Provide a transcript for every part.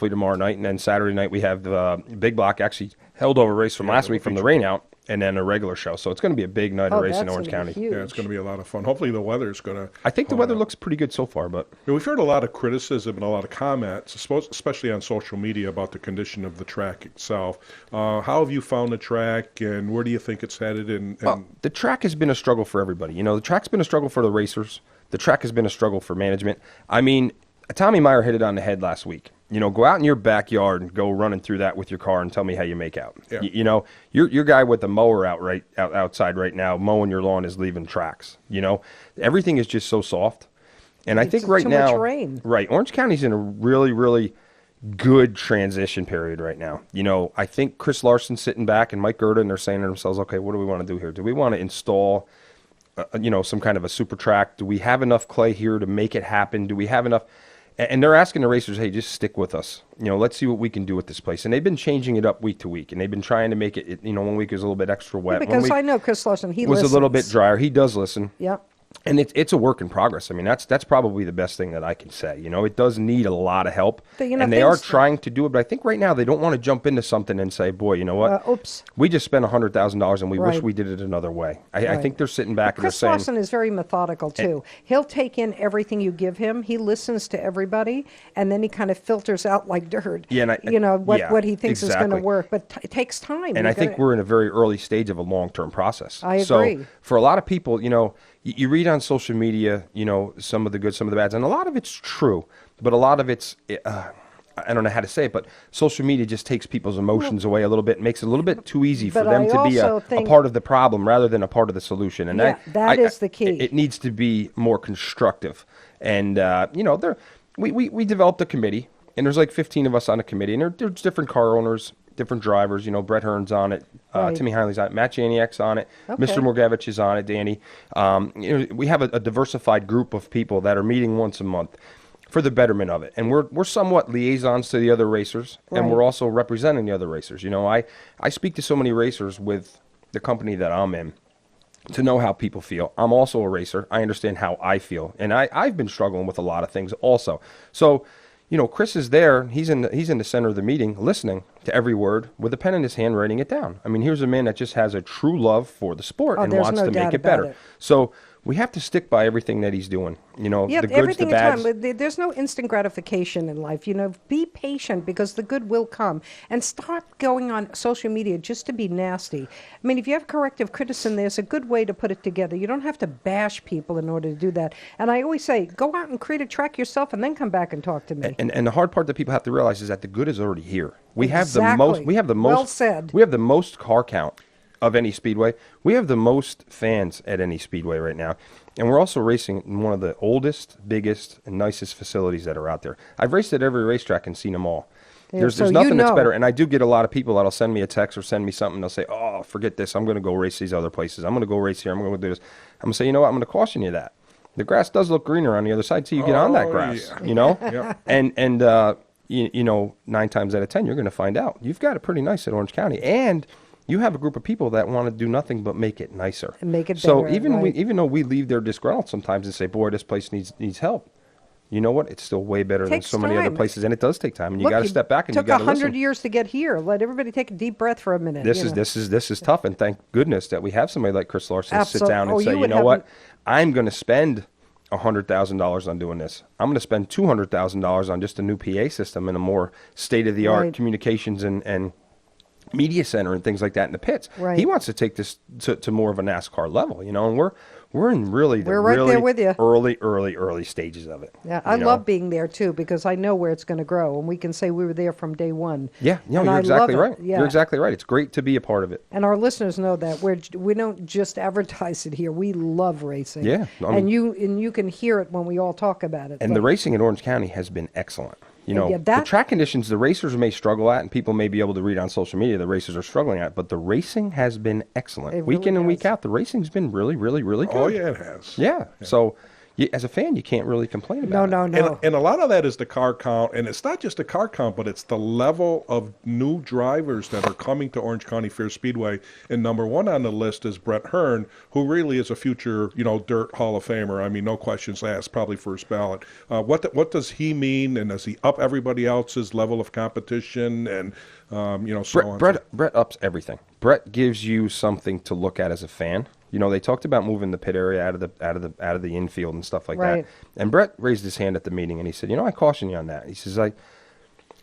hopefully tomorrow night. And then Saturday night we have the big block, actually held over race from last week from the rain out. And then a regular show. So it's going to be a big night of race in Orange County. Huge. Yeah, it's going to be a lot of fun. Hopefully the weather's going to... I think the weather looks pretty good so far, but... We've heard a lot of criticism and a lot of comments, especially on social media, about the condition of the track itself. How have you found the track, and where do you think it's headed? The track has been a struggle for everybody. The track's been a struggle for the racers. The track has been a struggle for management. I mean, Tommy Meyer hit it on the head last week. Go out in your backyard and go running through that with your car and tell me how you make out. Yeah. Your guy with the mower outside right now mowing your lawn is leaving tracks. Everything is just so soft. And I think right now, too much rain. Right, Orange County's in a really, really good transition period right now. I think Chris Larson's sitting back and Mike Gerda, and they're saying to themselves, okay, what do we want to do here? Do we want to install, some kind of a super track? Do we have enough clay here to make it happen? Do we have enough? And they're asking the racers, hey, just stick with us. Let's see what we can do with this place. And they've been changing it up week to week, and they've been trying to make it, 1 week is a little bit extra wet. Yeah, because I know Chris Larson, he was listens. A little bit drier. He does listen. Yep. And it's a work in progress. I mean, that's probably the best thing that I can say. It does need a lot of help, and they are trying to do it. But I think right now they don't want to jump into something and say, boy, you know what? Oops. We just spent $100,000 and we wish we did it another way. I think they're sitting back and they're saying. Chris Larson is very methodical, too. He'll take in everything you give him. He listens to everybody, and then he kind of filters out like dirt, what he thinks is going to work. But it takes time. And I think we're in a very early stage of a long-term process. I agree. So for a lot of people, you read on social media, some of the good, some of the bads, and a lot of it's true, but a lot of it's, I don't know how to say it, but social media just takes people's emotions away a little bit, makes it a little bit too easy for them to be a part of the problem rather than a part of the solution. And that is the key. It needs to be more constructive. And, we developed a committee, and there's like 15 of us on a committee, and there's different car owners, different drivers. Brett Hearn's on it, Timmy Heinley's on it, Matt Janiak's on it, Mr. Morgevich is on it, Danny. We have a diversified group of people that are meeting once a month for the betterment of it. And we're somewhat liaisons to the other racers, and we're also representing the other racers. I speak to so many racers with the company that I'm in to know how people feel. I'm also a racer. I understand how I feel. And I've been struggling with a lot of things also. So, Chris is there. He's in the center of the meeting, listening to every word with a pen in his hand, writing it down. I mean, here's a man that just has a true love for the sport and wants to make it better. So we have to stick by everything that he's doing. The goods, the bads. There's no instant gratification in life. Be patient because the good will come. And stop going on social media just to be nasty. I mean, if you have corrective criticism, there's a good way to put it together. You don't have to bash people in order to do that. And I always say, go out and create a track yourself and then come back and talk to me. And the hard part that people have to realize is that the good is already here. We have the most. Well said. We have the most car count of any speedway. We have the most fans at any speedway right now. And we're also racing in one of the oldest, biggest, and nicest facilities that are out there. I've raced at every racetrack and seen them all. Yeah, there's nothing that's better. And I do get a lot of people that'll send me a text or send me something. They'll say, oh, forget this. I'm going to go race these other places. I'm going to go race here. I'm going to do this. I'm going to say, you know what? I'm going to caution you that. The grass does look greener on the other side till you get on that grass, Yeah. And 9 times out of 10, you're going to find out. You've got it pretty nice at Orange County. And you have a group of people that want to do nothing but make it nicer. And make it so better. So even though we leave there disgruntled sometimes and say, boy, this place needs help, you know what? It's still way better than so many other places. And it does take time. And you got to step back and you got to listen. Took 100 years to get here. Let everybody take a deep breath for a minute. This is tough. And thank goodness that we have somebody like Chris Larson sit down and say, you know what? I'm going to spend $100,000 on doing this. I'm going to spend $200,000 on just a new PA system and a more state-of-the-art communications and media center and things like that in the pits. Right. He wants to take this to more of a NASCAR level, and we're in really the there with you. early stages of it. Yeah, I love being there too because I know where it's going to grow, and we can say we were there from day one. Yeah, you're exactly right. Yeah. You're exactly right. It's great to be a part of it. And our listeners know that we don't just advertise it here. We love racing. Yeah, and you can hear it when we all talk about it. And the racing in Orange County has been excellent. The track conditions the racers may struggle at, and people may be able to read on social media the racers are struggling at, but the racing has been excellent. Week in and week out, the racing's been really, really, really good. Oh, yeah, it has. Yeah. So, as a fan, you can't really complain about No, it. no. And a lot of that is the car count, and it's not just the car count, but it's the level of new drivers that are coming to Orange County Fair Speedway. And number one on the list is Brett Hearn, who really is a future, dirt Hall of Famer. I mean, no questions asked, probably first ballot. What does he mean, and does he up everybody else's level of competition, and so on? Brett ups everything. Brett gives you something to look at as a fan. They talked about moving the pit area out of the infield and stuff like Right. that. And Brett raised his hand at the meeting and he said, I caution you on that. He says, I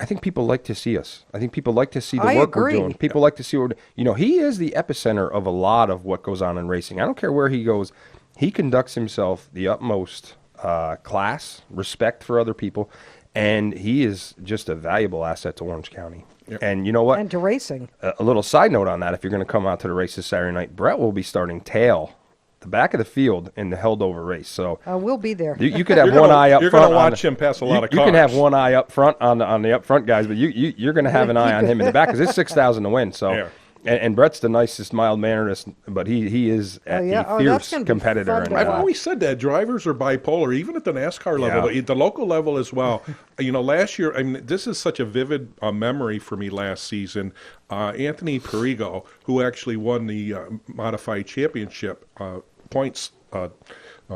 think people like to see us. I think people like to see the I work agree. we're doing. People like to see he is the epicenter of a lot of what goes on in racing. I don't care where he goes. He conducts himself the utmost class, respect for other people, and he is just a valuable asset to Orange County. Yep. And you know what? And to racing. A little side note on that, if you're going to come out to the race this Saturday night, Brett will be starting tail, the back of the field in the held over race. So We'll be there. you could have one eye up front. You're going to watch him pass a lot of cars. You can have one eye up front on the up front guys, but you're going to have an eye on him in the back because it's 6,000 to win. So. Yeah. And Brett's the nicest, mild-manneredest, but he is a fierce gonna be competitor. fun And, to I've watch. always said that drivers are bipolar, even at the NASCAR level, Yeah. the local level as well. Last year, this is such a vivid memory for me last season. Anthony Perigo, who actually won the modified championship points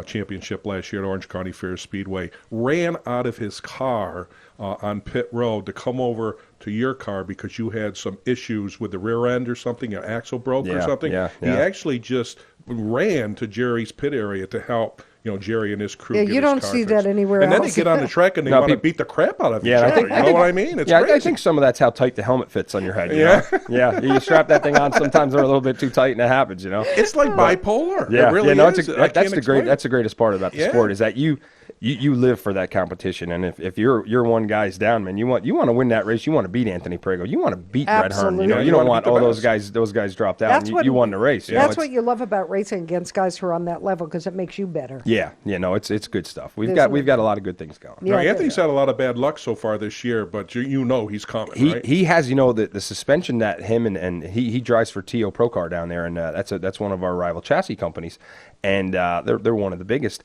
championship last year at Orange County Fair Speedway, ran out of his car on pit road to come over to your car because you had some issues with the rear end or something, your axle broke or something. He actually just ran to Jerry's pit area to help Jerry and his crew. Yeah, get you his don't car see fixed. that anywhere and else. then they get on the track and they No, want to peop- beat the crap out of each Yeah, other. I think- You know what I mean? It's crazy. I think some of that's how tight the helmet fits on your head. You Yeah. know? Yeah. You strap that thing on. Sometimes they're a little bit too tight, and it happens. It's like bipolar. Yeah, It really no, is. that's the greatest part about the Yeah. sport is that you live for that competition, and if you're one guy's down, man, you want to win that race. You want to beat Anthony Perigo. You want to beat Red Hearn. Absolutely. You don't want beat the those best. guys dropped out. That's And you won the race. That's what you love about racing against guys who are on that level because it makes you better. Yeah, no, it's good stuff. We've There's got a lot of good things going. Yeah, Anthony's had a lot of bad luck so far this year, but he's coming, right? He has, the suspension that him and he drives for TO Procar down there, and that's one of our rival chassis companies, and they're one of the biggest.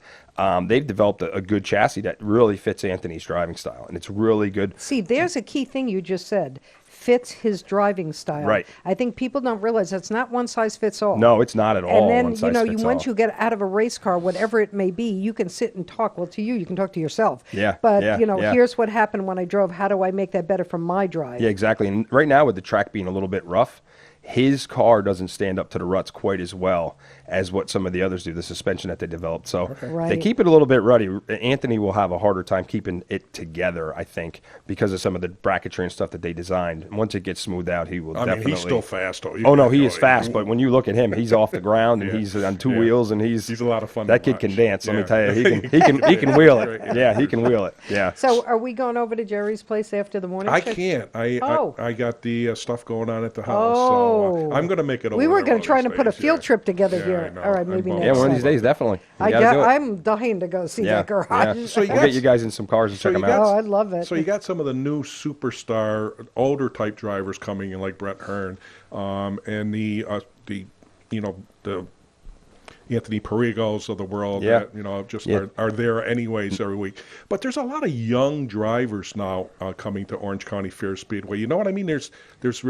They've developed a good chassis that really fits Anthony's driving style, and it's really good. See, there's a key thing you just said. Fits his driving style. Right. I think people don't realize it's not one size fits all. No, it's not at all. And then, one size fits once all. you get out of a race car, whatever it may be, you can sit and talk. Well, to you can talk to yourself. Yeah, But, yeah, yeah. here's what happened when I drove. How do I make that better for my drive? Yeah, exactly. And right now, with the track being a little bit rough, his car doesn't stand up to the ruts quite as well as what some of the others do, the suspension that they developed. So they Right. keep it a little bit ruddy. Anthony will have a harder time keeping it together, I think, because of some of the bracketry and stuff that they designed. And once it gets smoothed out, he will definitely... he's still fast, though. Oh, no, he is fast, but when you look at him, he's off the ground, and he's on two wheels, and he's a lot of fun That to kid can watch. dance, let me Yeah. tell you. He can wheel it. Yeah, he can wheel it. Yeah. So are we going over to Jerry's place after the morning I show? can't. I got the stuff going on at the house, Oh. so I'm going to make it over. We were there going one to try of to these put a days, field yeah. trip together Yeah, here. I know. All right, maybe I'm next Yeah, one of time. these days, definitely. You gotta do it. I'm dying to go see that garage. So you We'll got- get you guys in some cars and check them out. Oh, I love it. So you got some of the new superstar, older type drivers coming in, like Brett Hearn, and the Anthony Perigos of the world Yeah. that just Yeah. are there anyways every week. But there's a lot of young drivers now coming to Orange County Fair Speedway. You know what I mean? There's Pat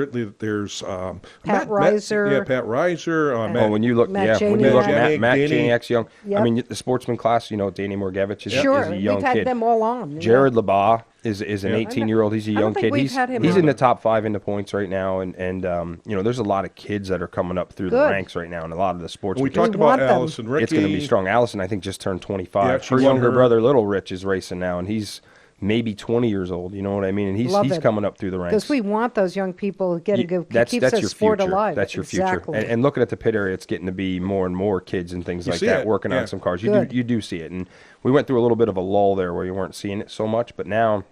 Reiser. yeah, Pat Reiser. Matt, When you look, Matt when you look, Janiak. Matt Danny- Janiak's young. Yep. I mean, the sportsman class, Danny Morgevich is Sure, a young we've had kid. them all on. Jared Labaugh is an 18-year-old. He's a I don't young think kid. we've He's had him he's on. in the top 5 in the points right now, and there's a lot of kids that are coming up through the Good. ranks right now, and a lot of the sports. we kids. talked want about them. Allison Ricky. It's going to be strong. Allison, I think, just turned 25. Yeah, she Her won younger her- brother, Little Rich, is racing now, and he's maybe 20 years old. You know what I mean? And he's Love it. coming up through the ranks. Because we want those young people getting You- good. Keeps that's that your sport future. alive. That's your Exactly. future. And looking at the pit area, it's getting to be more and more kids and things You like see that it, working yeah. on some cars. Good. You do see it. And we went through a little bit of a lull there where you weren't seeing it so much, but now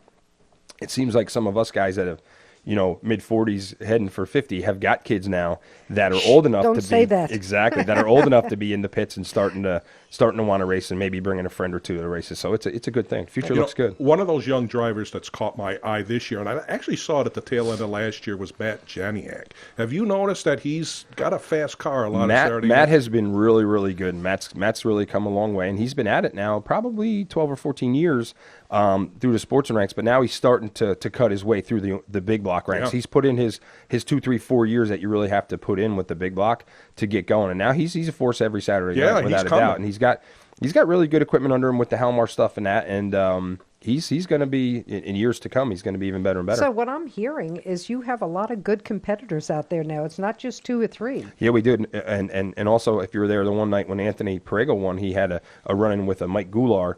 it seems like some of us guys that have mid-40s heading for 50 have got kids now that are old enough Don't to say be that. exactly that are old enough to be in the pits and starting to want to race and maybe bringing a friend or two to the races. So it's a good thing. Future looks good. One of those young drivers that's caught my eye this year, and I actually saw it at the tail end of last year, was Matt Janiak. Have you noticed that he's got a fast car a lot of Saturday Matt nights? has been really, really good. Matt's really come a long way, and he's been at it now probably 12 or 14 years through the sportsman ranks, but now he's starting to cut his way through the big block ranks. Yeah. He's put in his 2, 3, 4 years that you really have to put in with the big block to get going, and now he's a force every Saturday night without a doubt. And he's got really good equipment under him with the Halmar stuff and that, and he's going to be, in years to come, he's going to be even better and better. So what I'm hearing is you have a lot of good competitors out there now. It's not just 2 or 3. Yeah, we did. And also, if you were there the one night when Anthony Perego won, he had a run-in with a Mike Goulart,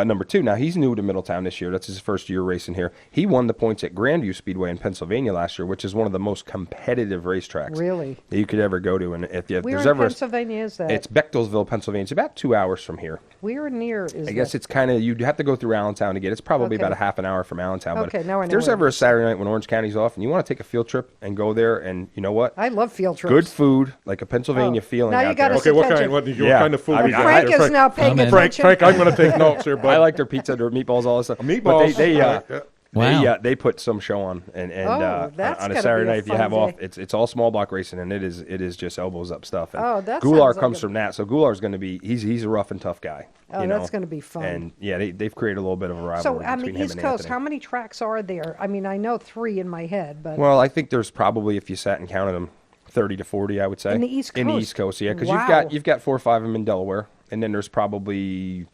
number 2. Now, he's new to Middletown this year. That's his first year racing here. He won the points at Grandview Speedway in Pennsylvania last year, which is one of the most competitive racetracks Really? that you could ever go to. And if Where there's in ever Pennsylvania is that? It's Bechtelsville, Pennsylvania. It's about 2 hours from here. Where near is I guess that? it's kind of, you'd have to go through Allentown to get it. It's probably Okay. about a half an hour from Allentown. Okay, But now I if know there's where ever it a is. Saturday night when Orange County's off and you want to take a field trip and go there, and you know what? I love field trips. Good food, like a Pennsylvania feeling Now you out got there. us Okay, what attention. kind of food I we mean, got? Frank there? is now paying in. attention. Frank, I'm going to take notes here, bud. I like their pizza, their meatballs, all that stuff. Meatballs. But they Wow. they put some show on, and that's on a gonna Saturday be a night if you fun have off, day. it's all small block racing, and it is just elbows up stuff. And Oh, that Goulart sounds like comes a- from that, so Goulart's going to be he's a rough and tough guy. Oh, you that's know? gonna be fun. And yeah, they've created a little bit of a rivalry So, between him East and Coast, Anthony. how many tracks are there? I mean, I know 3 in my head, but Well, I think there's probably, if you sat and counted them, 30 to 40, I would say. In the East In the Coast? East Coast, yeah, because Wow. you've got 4 or 5 of them in Delaware, and then there's probably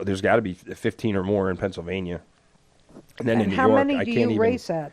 there's got to be 15 or more in Pennsylvania, and then in New how York, many I do can't you even race at?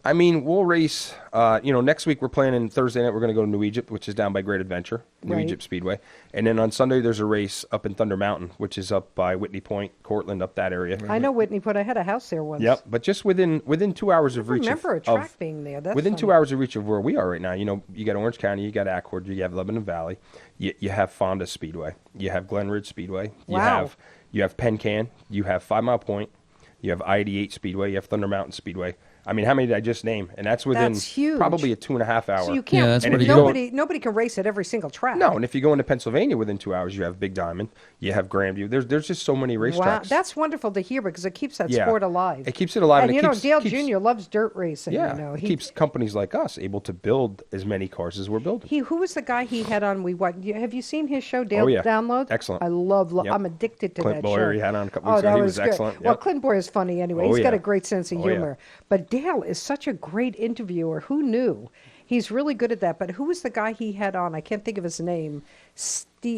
I mean, we'll race. Next week we're planning Thursday night. We're going to go to New Egypt, which is down by Great Adventure, New Right. Egypt Speedway, and then on Sunday there's a race up in Thunder Mountain, which is up by Whitney Point, Cortland, up that area. I know Whitney Point. I had a house there once. Yep, but just within 2 hours of I reach. remember a track being there. That's within funny. 2 hours of reach of where we are right now. You got Orange County, you got Accord, you have Lebanon Valley, you have Fonda Speedway, you have Glen Ridge Speedway, Wow. you have Pencan, you have 5 Mile Point, you have ID8 Speedway, you have Thunder Mountain Speedway. I mean, how many did I just name? And that's within That's huge. probably a 2.5 hour. So you Yeah, can't. that's And pretty if you good. nobody can race at every single track. No, and if you go into Pennsylvania within 2 hours, you have Big Diamond, you have Grandview. There's just so many racetracks. Wow, that's wonderful to hear because it keeps that Yeah. sport alive. It keeps it alive, And and it you know, keeps- Dale keeps- Jr. loves dirt racing. Yeah, you know, it keeps companies like us able to build as many cars as we're building. Who was the guy he had on? Have you seen his show, Dale Oh, yeah. Download? Excellent. I love. Yep. I'm addicted to Clint that Boyer, show. he had on a couple Oh, weeks ago. that He was was good. excellent. Well, Yep. Clint Boyer is funny anyway. Oh, He's got yeah. a great sense of Oh, yeah. humor. But Dale is such a great interviewer. Who knew? He's really good at that. But who was the guy he had on? I can't think of his name.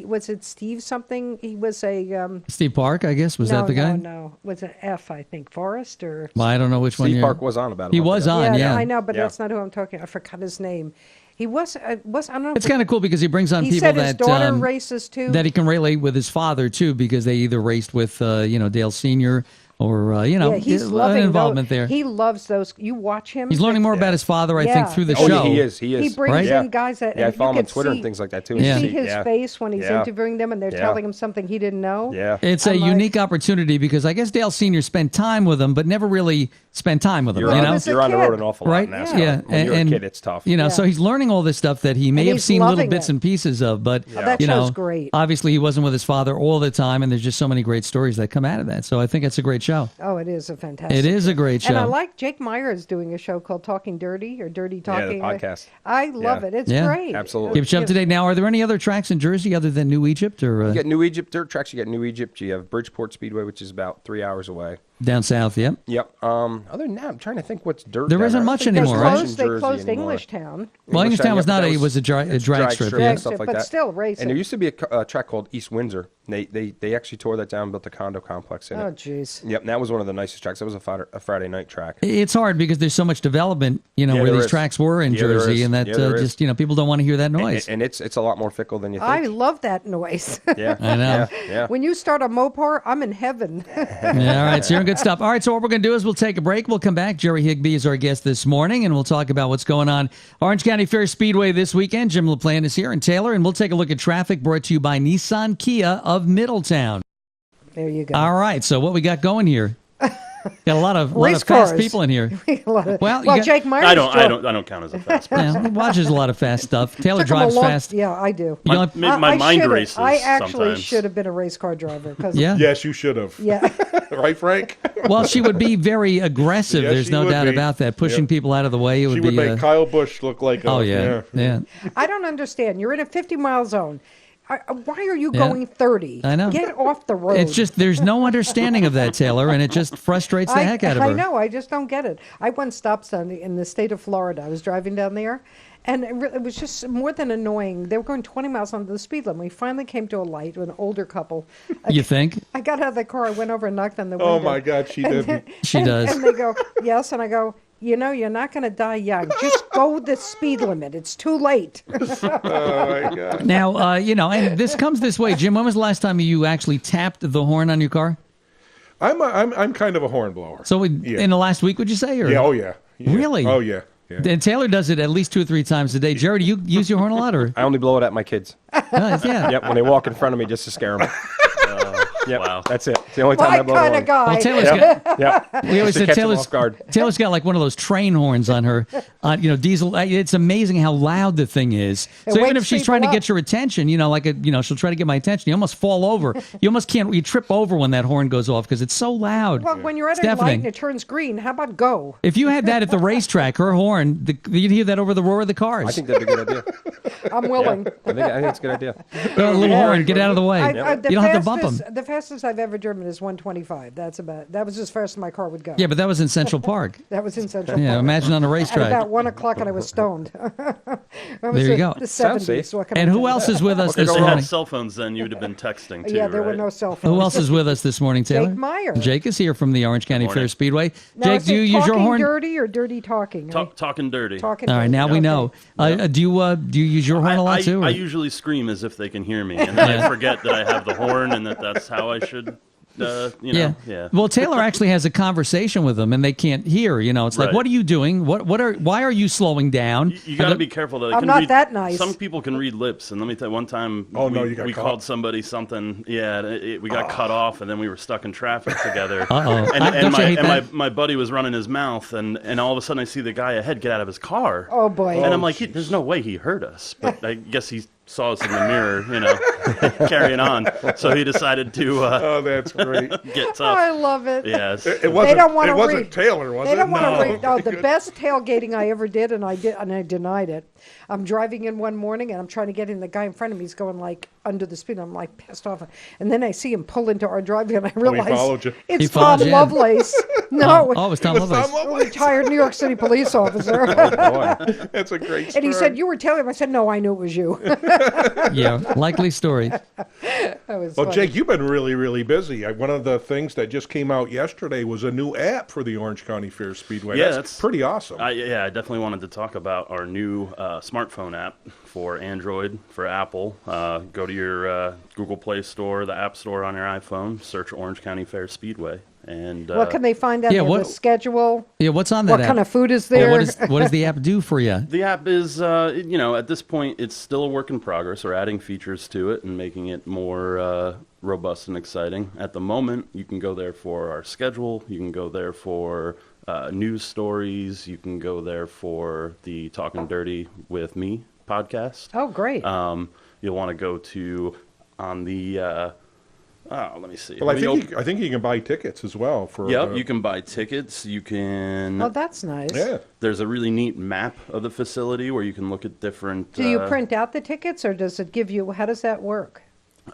Was it Steve something? He was a Steve Park, I guess. Was no, that the guy? No, was it F? I think Forrest or. Well, I don't know which one. Steve you're- Park was on about a He month was ago. on, yeah. I know, but Yeah. that's not who I'm talking. I forgot his name. He was. I don't know. It's kind of cool because he brings on He people said his that daughter races too. that he can relate with his father too, because they either raced with Dale Senior or yeah, he's an loving involvement those. there. He loves those. You watch him. He's learning more about his father, I think, Yeah. through the Oh, show. yeah, he is. He brings Right? in guys that Yeah, I and follow you him on can Twitter see, and things like that too. You Yeah. see his Yeah. face when he's Yeah. interviewing them, and they're Yeah. telling him something he didn't know. Yeah. It's a I'm like- unique opportunity because I guess Dale Senior spent time with him, but never really spent time with him. You're, you on, know, was a you're on the kid. road an awful lot right? in NASCAR. Yeah, When you're and a kid, it's tough. Yeah. So he's learning all this stuff that he may And have he's seen little loving bits it. and pieces of, but Oh, that show's great. Obviously, he wasn't with his father all the time, and there's just so many great stories that come out of that. So I think it's a great show. Oh, it is a fantastic. It is a great show. And I like Jake Meyer is doing a show called Talking Dirty or Dirty Yeah, the Talking. podcast. I love Yeah. it. It's Yeah. great. Absolutely. Keep you up to date. Now, are there any other tracks in Jersey other than New Egypt or You got New Egypt dirt tracks. You got New Egypt. You have Bridgeport Speedway, which is about 3 hours away. down south? Yep. Yep. Other than that, I'm trying to think what's dirt. There down isn't there. much They anymore, right? closed, they Jersey closed anymore. Englishtown. Well, Englishtown was yeah, not but a- that it was a it's drag strip, yeah. and stuff like But that. still racing. And there used to be a track called East Windsor. They actually tore that down, and built a condo complex in Oh, it. jeez. Yep, and that was one of the nicest tracks. That was a Friday night track. It's hard because there's so much development, Yeah, where there these is. tracks were in Yeah, there Jersey, is. and that Yeah, there is. just people don't want to hear that noise. And it's a lot more fickle than you think. I love that noise. Yeah, I know. Yeah. When you start a Mopar, I'm in heaven. Yeah, all right, so you're in good stuff. All right, so what we're going to do is we'll take a break. We'll come back. Jerry Higbie is our guest this morning, and we'll talk about what's going on Orange County Fair Speedway this weekend. Jim LaPlante is here, and Taylor, and we'll take a look at traffic brought to you by Nissan Kia of Middletown. There you go. All right, so what we got going here? Got a lot of Race fast cars. people in here. Well, Jake Myers. I don't count as a fast person. Yeah, he watches a lot of fast stuff. Taylor Took him a drives long- fast. Yeah, I do. You know, My mind races I actually sometimes. should have been a race car driver. yeah. Yes, you should have. Yeah. Right, Frank? Well, she would be very aggressive. Yes, There's she no would doubt be. about that. Pushing Yep. people out of the way. It would She be. would make Kyle Busch look like a... Oh yeah. I don't understand. You're in a 50-mile zone. Why are you going 30? I know. Get off the road. It's just there's no understanding of that, Taylor, and it just frustrates the heck out of her. I know. I just don't get it. I once stopped in the state of Florida. I was driving down there, and it was just more than annoying. They were going 20 miles under the speed limit. We finally came to a light with an older couple. You think? I got out of the car. I went over and knocked on the window. Oh, my God, she didn't. She does. And they go, yes. And I go, you're not going to die young. Just go the speed limit. It's too late. Oh, my God. Now, and this comes this way, Jim. When was the last time you actually tapped the horn on your car? I'm kind of a horn blower. So Yeah. in the last week, would you say? Or? Yeah, oh, yeah. Really? Oh, yeah. Yeah. And Taylor does it at least 2 or 3 times a day. Jerry, do you use your horn a lot? Or? I only blow it at my kids. Yeah. Yep, when they walk in front of me just to scare them. Yep, Wow. that's it. It's the only time My I blow kind the of horn. guy. Well, Taylor's got, Yep. we always Just to said catch 'em Taylor's, off guard. Taylor's got like one of those train horns on her, diesel. It's amazing how loud the thing is. It So even wakes if she's trying to people get your attention, she'll try to get my attention. You almost fall over. You almost can't. You trip over when that horn goes off because it's so loud. Well, when you're at It's a light deafening. and it turns green, how about go? If you had that at the racetrack, her horn, you'd hear that over the roar of the cars. I think that'd be a good idea. I'm willing. I think it's a good idea. A little horn, get out of the way. The You don't have to bump them. The fastest I've ever driven is 125. That was as fast as my car would go. Yeah, but that was in Central Park. That was in Central Yeah, Park. imagine on a At racetrack. about 1 o'clock, and I was stoned. That was There you go. The Sounds 70s. safe. What can I And tell who you? else is with us If this they morning? had cell phones, then you'd have been texting too. Yeah, there were right? no cell phones. Who else is with us this morning, Taylor? Jake Meyer. Jake is here from the Orange County Morning. Fair Speedway. Now, Jake, is do you it use your talking horn? dirty or dirty talking? Talking dirty. Talking All right, dirty. now we Okay. know. Do you use your horn a lot too? or- I usually scream as if they can hear me, and then I forget that I have the horn and that's how I should. Yeah. Well, Taylor actually has a conversation with them, and they can't hear. It's like, Right. what are you doing? Why are you slowing down? You got to be careful. That they I'm can not read, that nice. Some people can read lips, and let me tell you, one time Oh, no, you got we caught. called somebody something. Yeah, we got cut off, and then we were stuck in traffic together. Uh-oh. And, Don't you hate that? my buddy was running his mouth, and all of a sudden I see the guy ahead get out of his car. Oh, boy. And I'm like, there's no way he heard us, but I guess he saw us in the mirror, carrying on. So he decided to Oh, that's great. get Oh, tough. I love it. Yes. It wasn't, They don't want it to wasn't read. Taylor, was They it? don't want No. to read. Oh, the best tailgating I ever did, and I denied it. I'm driving in one morning, and I'm trying to get in. The guy in front of me is going like under the speed. I'm like pissed off, and then I see him pull into our driveway, and I realize followed you. it's He followed Tom you in. Lovelace. No, Oh, it's Tom It was Lovelace. Tom a Lovelace. retired New York City police officer. Boy. That's a great story. And he said, "You were telling him." I said, "No, I knew it was you." Yeah, likely story. That was Well, funny. Jake, you've been really, really busy. One of the things that just came out yesterday was a new app for the Orange County Fair Speedway. Yeah, that's pretty awesome. I definitely wanted to talk about our new smartphone app for Android, for Apple. Go to your Google Play Store, the App Store on your iPhone, search Orange County Fair Speedway. And What can they find out yeah, there? what- The schedule? Yeah, what's on that What app? kind of food is Yeah, there? what does the app do for you? the app is, at this point, it's still a work in progress. We're adding features to it and making it more robust and exciting. At the moment, you can go there for our schedule. You can go there for news stories. You can go there for the Talking Dirty with Me podcast. Oh, great. You'll want to go to on the let me see. well, I think you can buy tickets as well. For Yep, you can buy tickets. You can. Oh, that's nice. Yeah. There's a really neat map of the facility where you can look at different. Do you print out the tickets, or does it give you? How does that work?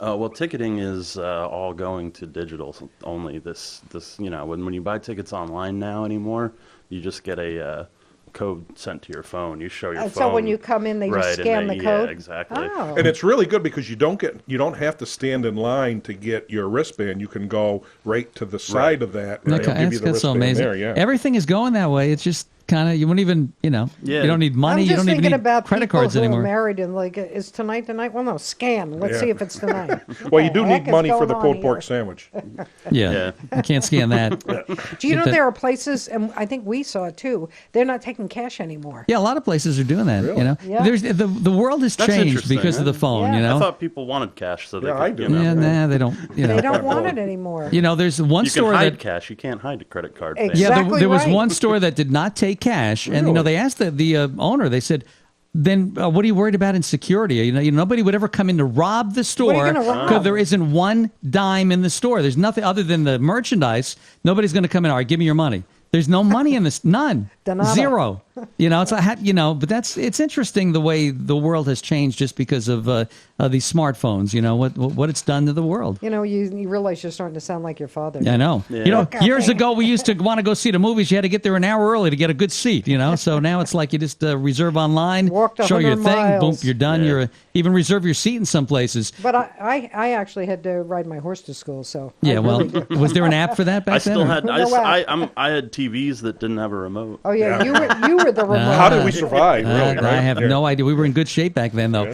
Well, ticketing is all going to digital only. This when you buy tickets online now anymore, you just get a code sent to your phone. You show your phone. So when you come in, they just Right, and scan the code? Yeah, exactly. Oh. And it's really good because you don't have to stand in line to get your wristband. You can go right to the side of that. And they'll give you the That's so wristband amazing. there, yeah. Everything is going that way. It's just kind of. You wouldn't even, you don't need money. I'm You just don't even thinking need about credit people cards who anymore. are married and like, is tonight the night? Well, no, scan. Let's Yeah. see if it's tonight. Well, you do What the need heck is money for going the on pulled here? pork sandwich. Yeah, you can't scan that. Do you know That- there are places, and I think we saw it too, they're not taking cash anymore. Yeah, a lot of places are doing that. Really? Yeah. There's the world has That's changed interesting, because of the huh? phone. Yeah. I thought people wanted cash so they Yeah, could, I do. Yeah, nah, they don't. They don't want it anymore. There's one You can store hide that. cash. You can't hide a credit card. Exactly. Yeah, there was right. one store that did not take cash, and Really? they asked the owner. They said, "Then what are you worried about in security? Nobody would ever come in to rob the What are store you gonna rob? because there isn't one dime in the store. There's nothing other than the merchandise. Nobody's going to come in. All right, give me your money. There's no money in this. None. De nada. Zero. It's but it's interesting the way the world has changed just because of these smartphones. What it's done to the world. You realize you're starting to sound like your father. I know. Yeah. Years ago we used to want to go see the movies. You had to get there an hour early to get a good seat. So now it's like you just reserve online, Walked show your 100 thing, boom, miles. you're done. Yeah. You're even reserve your seat in some places. But I actually had to ride my horse to school, so Yeah, I well, really- was there an app for that back I then? still or- had. No I had TVs that didn't have a remote. Oh yeah, you were the remote. How did we survive? Really, I right? have Yeah. no idea. We were in good shape back then, though. Yeah.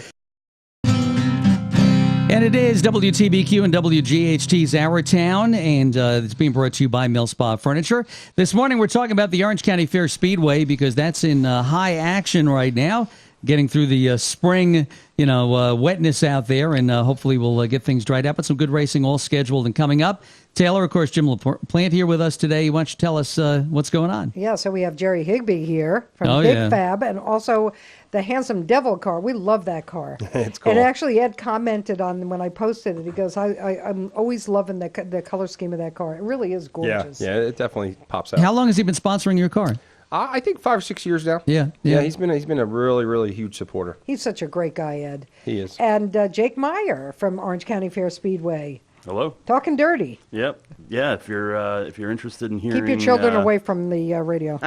And it is WTBQ and WGHT's Our Town, and it's being brought to you by Mill Spa Furniture. This morning we're talking about the Orange County Fair Speedway because that's in high action right now, getting through the spring, wetness out there, and hopefully we'll get things dried up. But some good racing all scheduled and coming up. Taylor, of course, Jim LaPlante here with us today. Why don't you tell us what's going on? Yeah, so we have Jerry Higbie here from Oh, Big yeah. Fab, and also the Handsome Devil car. We love that car. It's cool. And actually, Ed commented on when I posted it. He goes, I'm always loving the color scheme of that car. It really is Yeah, gorgeous. yeah, it definitely pops out. How long has he been sponsoring your car? I think 5 or 6 years now. Yeah. He's been a really, really huge supporter. He's such a great guy, Ed. He is. And Jake Meyer from Orange County Fair Speedway. Hello. Talking dirty. Yep. Yeah. If you're interested in hearing, Keep your children away from the radio.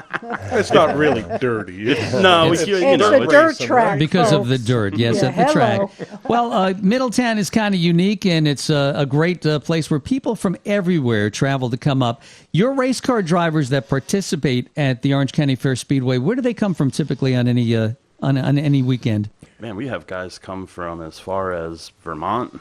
It's not really dirty. No, It's you a know, dirt racing, track. right? Because of the folks. dirt, yes, Yeah, at the hello. track. Well, Middletown is kind of unique, and it's a great place where people from everywhere travel to come up. Your race car drivers that participate at the Orange County Fair Speedway, where do they come from typically on any on any weekend? Man, we have guys come from as far as Vermont.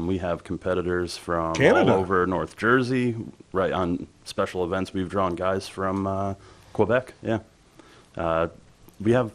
We have competitors from Canada. all over North Jersey. Right on special events, we've drawn guys from Quebec. Yeah, we have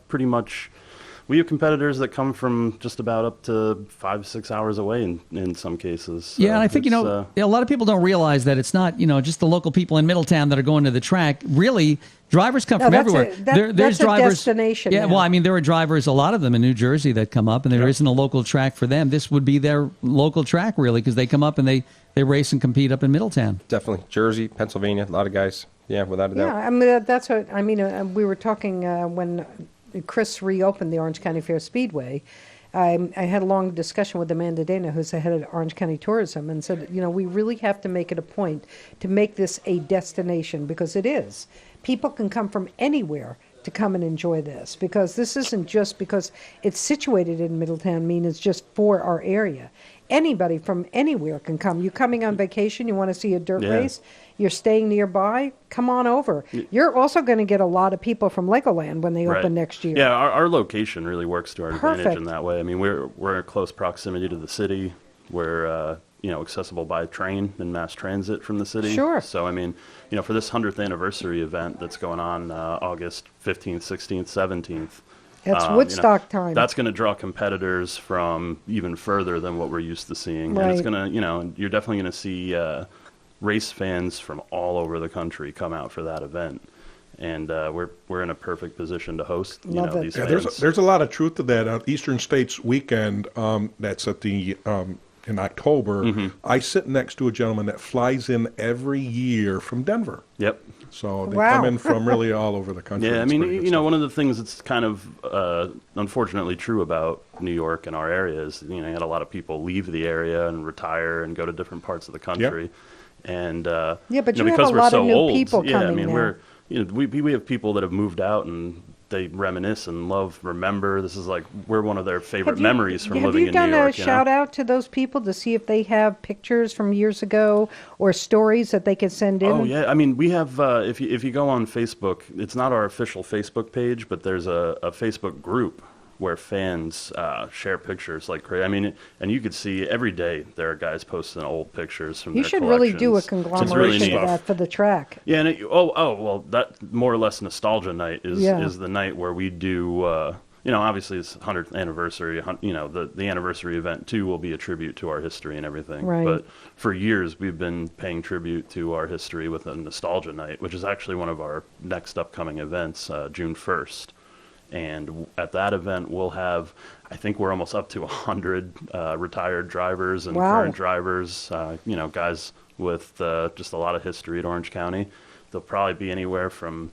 competitors that come from just about up to 5-6 hours away in some cases. So Yeah, and I think, it's, a lot of people don't realize that it's not, just the local people in Middletown that are going to the track. Really, drivers come No, from that's everywhere. that's a destination Yeah, now. well, I mean, there are drivers, a lot of them in New Jersey that come up, and there isn't a local track for them. This would be their local track, really, because they come up and they race and compete up in Middletown. Definitely. Jersey, Pennsylvania, a lot of guys. Yeah, without a doubt. Yeah, I mean, that's what I mean. We were talking when Chris reopened the Orange County Fair Speedway. I had a long discussion with Amanda Dana, who's the head of Orange County Tourism, and said, we really have to make it a point to make this a destination, because it is. People can come from anywhere to come and enjoy this, because this isn't just because it's situated in Middletown, it's just for our area. Anybody from anywhere can come. You're coming on vacation, you want to see a dirt Yeah. race, you're staying nearby, come on over. You're also going to get a lot of people from Legoland when they Right. open next year. Yeah, our location really works to our advantage Perfect. in that way. I mean, we're in close proximity to the city. We're accessible by train and mass transit from the city. Sure. So I mean, for this 100th anniversary event that's going on August 15th, 16th, 17th. It's Woodstock time. That's going to draw competitors from even further than what we're used to seeing. And it's Right. going to, you're definitely going to see race fans from all over the country come out for that event. And we're in a perfect position to host Love it. these Yeah, fans. there's a lot of truth to that. Eastern States weekend, that's at the in October. Mm-hmm. I sit next to a gentleman that flies in every year from Denver. Yep. So they Wow. come in from really all over the country. Yeah, I It's mean, pretty good stuff. one of the things that's kind of unfortunately true about New York and our area is, you had a lot of people leave the area and retire and go to different parts of the country. And Yeah, but you have because a we're lot so of new old, people yeah, I coming mean, now. we have people that have moved out and they reminisce and remember. This is like, we're one of their favorite memories from living in New York. Have you done a shout out to those people to see if they have pictures from years ago or stories that they could send in? Oh yeah, I mean, we have. If you go on Facebook, it's not our official Facebook page, but there's a Facebook group where fans share pictures like crazy. I mean, and you could see every day there are guys posting old pictures from you their should really do a collections. conglomeration of that for the track. Yeah, and well, that more or less nostalgia night is the night where we do. Obviously it's 100th anniversary. The anniversary event too will be a tribute to our history and everything. Right. But for years we've been paying tribute to our history with a nostalgia night, which is actually one of our next upcoming events, June 1st. And at that event, we'll have, I think we're almost up to 100 retired drivers and current drivers, guys with just a lot of history at Orange County. There'll probably be anywhere from,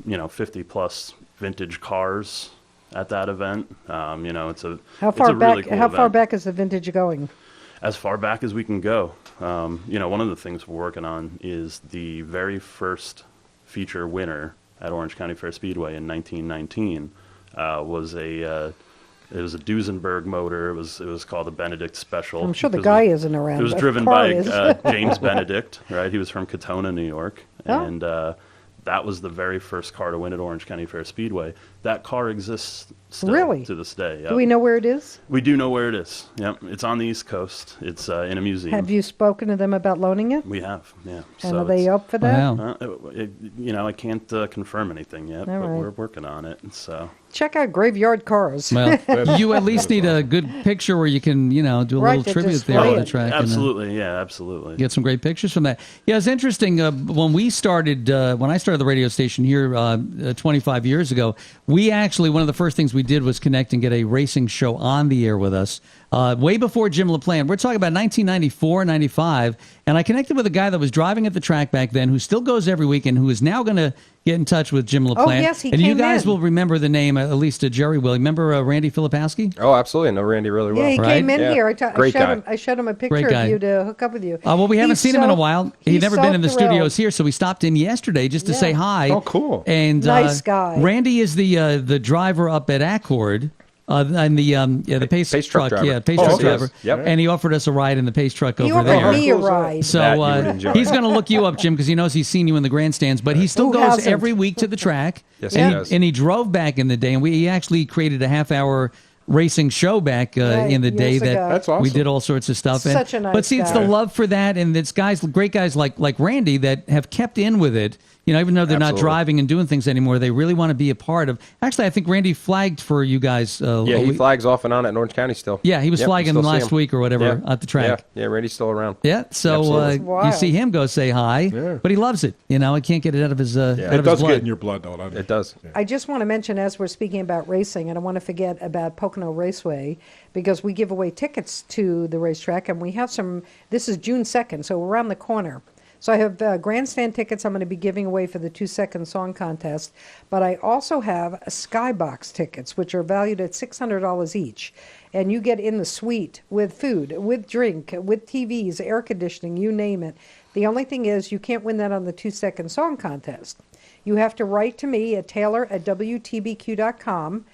50 plus vintage cars at that event. It's a really cool How far event. back is the vintage going? As far back as we can go. One of the things we're working on is the very first feature winner at Orange County Fair Speedway in 1919 was a Duesenberg motor. It was called a Benedict Special. I'm sure the guy isn't around. It was driven by James Benedict, right? He was from Katona, New York, and that was the very first car to win at Orange County Fair Speedway. That car exists still to this day. Yep. Do we know where it is? We do know where it is. Yep, it's on the East Coast. It's in a museum. Have you spoken to them about loaning it? We have, yeah. And are they up for that? Wow. I can't confirm anything yet, but we're working on it. So check out Graveyard Cars. Well, you at least need a good picture where you can, do a little tribute there on the track. Absolutely, absolutely. Get some great pictures from that. Yeah, it's interesting. When I started the radio station here 25 years ago, we actually, one of the first things we did was connect and get a racing show on the air with us. Way before Jim LaPlante. We're talking about 1994, 95. And I connected with a guy that was driving at the track back then who still goes every week and who is now going to get in touch with Jim LaPlante. Oh, yes, he and came you guys in. will remember the name, at least Jerry will. Remember Randy Filipowski? Oh, absolutely. I know Randy really well. Yeah, he came in here. I showed him a picture of you to hook up with you. Well, we haven't seen him in a while. He'd never been in the thrilled. studios here, so we stopped in yesterday just to say hi. Oh, cool. And Nice guy. Randy is the driver up at Accord. And the pace truck driver. Yeah, pace truck driver. Yep. And he offered us a ride in the pace truck He over there. offered me a ride. So That you would enjoy. he's going to look you up, Jim, because he knows he's seen you in the grandstands. But he still Who goes hasn't? every week to the track. Yes, and he does. And he drove back in the day, and he actually created a half-hour racing show back in the day years that ago. That's awesome. we did all sorts of stuff. Such a nice But see, it's the guy. love for that, and it's great guys like Randy that have kept in with it. Even though they're not Absolutely. driving and doing things anymore, they really want to be a part of. Actually, I think Randy flagged for you guys. Yeah, he flags off and on at Orange County still. Yeah, he was Yep, flagging still see last him. week or whatever Yeah. at the track. Yeah, Randy's still around. Yeah, so Absolutely. you see him go say hi, but he loves it. I can't get it out of his out It of his does blood. get in your blood, though. doesn't It does. I just want to mention, as we're speaking about racing, I don't want to forget about Pocono Raceway, because we give away tickets to the racetrack, and we have some. This is June 2nd, so we're around the corner. So I have grandstand tickets I'm going to be giving away for the 2-second song contest, but I also have Skybox tickets, which are valued at $600 each. And you get in the suite with food, with drink, with TVs, air conditioning, you name it. The only thing is you can't win that on the 2-second song contest. You have to write to me at taylor@wtbq.com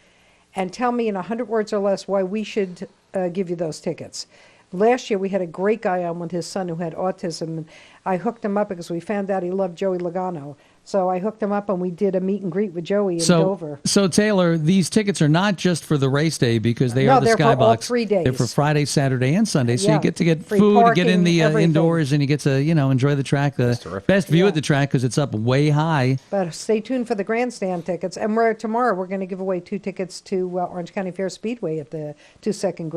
and tell me in 100 words or less why we should give you those tickets. Last year, we had a great guy on with his son who had autism, and I hooked him up because we found out he loved Joey Logano. So I hooked him up, and we did a meet and greet with Joey in Dover. So Taylor, these tickets are not just for the race day because they are the they're Skybox. for all 3 days. They're for Friday, Saturday, and Sunday. So Yeah. you get to get Free food, get parking, in the everything. indoors, and you get to enjoy the track. The terrific. best view Yeah. at the track because it's up way high. But stay tuned for the grandstand tickets. And tomorrow we're going to give away 2 tickets to Orange County Fair Speedway at the 2-second